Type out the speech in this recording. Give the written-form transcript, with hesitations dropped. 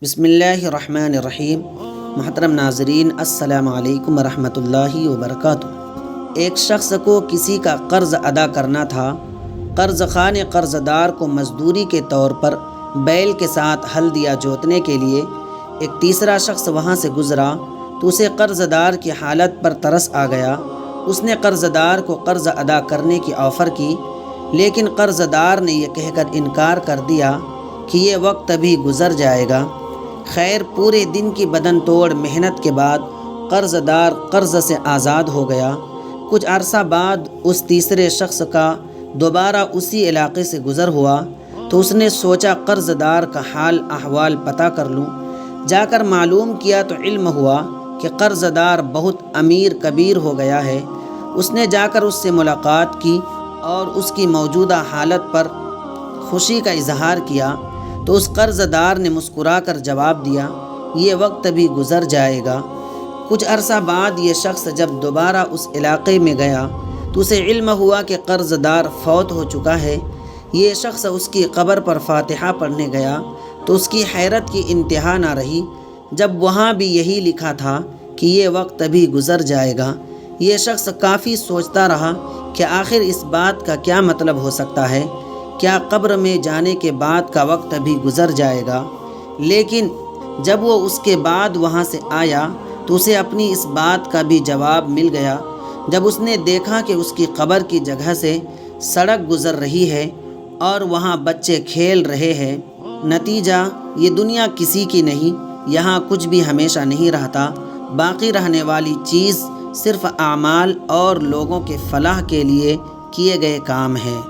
بسم اللہ الرحمن الرحیم۔ محترم ناظرین، السلام علیکم ورحمۃ اللہ وبرکاتہ۔ ایک شخص کو کسی کا قرض ادا کرنا تھا۔ قرض خواہ نے قرض دار کو مزدوری کے طور پر بیل کے ساتھ ہل دیا جوتنے کے لیے۔ ایک تیسرا شخص وہاں سے گزرا تو اسے قرض دار کی حالت پر ترس آ گیا۔ اس نے قرض دار کو قرض ادا کرنے کی آفر کی، لیکن قرض دار نے یہ کہہ کر انکار کر دیا کہ یہ وقت ابھی گزر جائے گا۔ خیر، پورے دن کی بدن توڑ محنت کے بعد قرض دار قرض سے آزاد ہو گیا۔ کچھ عرصہ بعد اس تیسرے شخص کا دوبارہ اسی علاقے سے گزر ہوا تو اس نے سوچا قرض دار کا حال احوال پتہ کر لوں۔ جا کر معلوم کیا تو علم ہوا کہ قرض دار بہت امیر کبیر ہو گیا ہے۔ اس نے جا کر اس سے ملاقات کی اور اس کی موجودہ حالت پر خوشی کا اظہار کیا تو اس قرض دار نے مسکرا کر جواب دیا، یہ وقت بھی گزر جائے گا۔ کچھ عرصہ بعد یہ شخص جب دوبارہ اس علاقے میں گیا تو اسے علم ہوا کہ قرض دار فوت ہو چکا ہے۔ یہ شخص اس کی قبر پر فاتحہ پڑھنے گیا تو اس کی حیرت کی انتہا نہ رہی جب وہاں بھی یہی لکھا تھا کہ یہ وقت ابھی گزر جائے گا۔ یہ شخص کافی سوچتا رہا کہ آخر اس بات کا کیا مطلب ہو سکتا ہے، کیا قبر میں جانے کے بعد کا وقت ابھی گزر جائے گا؟ لیکن جب وہ اس کے بعد وہاں سے آیا تو اسے اپنی اس بات کا بھی جواب مل گیا جب اس نے دیکھا کہ اس کی قبر کی جگہ سے سڑک گزر رہی ہے اور وہاں بچے کھیل رہے ہیں۔ نتیجہ، یہ دنیا کسی کی نہیں، یہاں کچھ بھی ہمیشہ نہیں رہتا۔ باقی رہنے والی چیز صرف اعمال اور لوگوں کے فلاح کے لیے کیے گئے کام ہیں۔